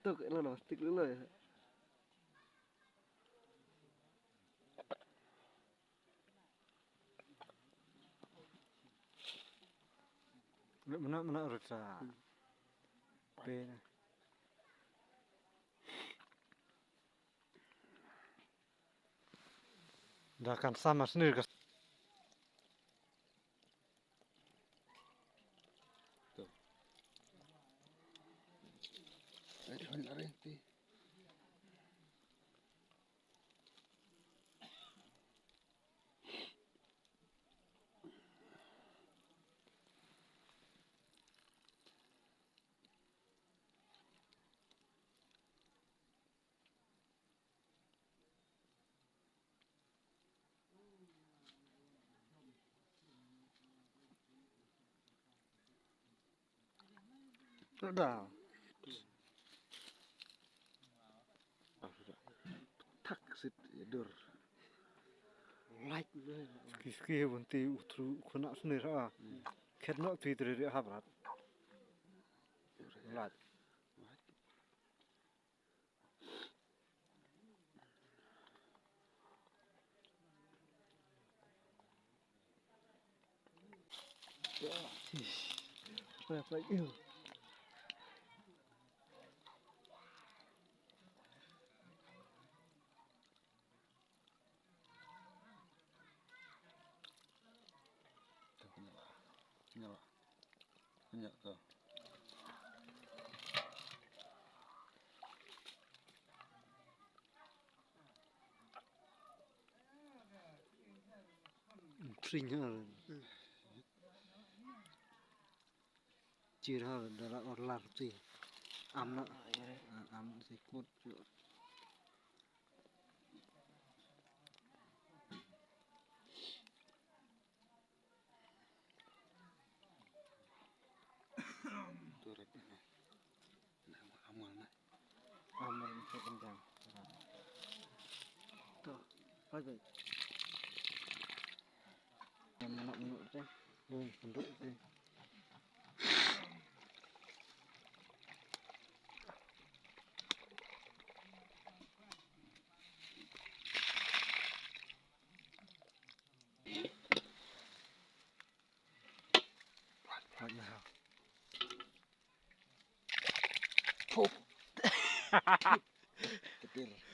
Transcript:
Tuh, lo stick dulu ya. Mana rusa. Pe. Dah kan sama sendiri ke. Tuh. Renti. Sudah. Taksit dur. Like ski bunti utru kena sendiri ah. Kena tidri habrat. Like. Apa itu? Nyala tuh. Trinya. Cirha darah orlar sih. Amna sikut. Turut. Amal itu kencang. Tuh, apa? Yang menuk teh, bentuk teh. Banyak. Pup. Ketir.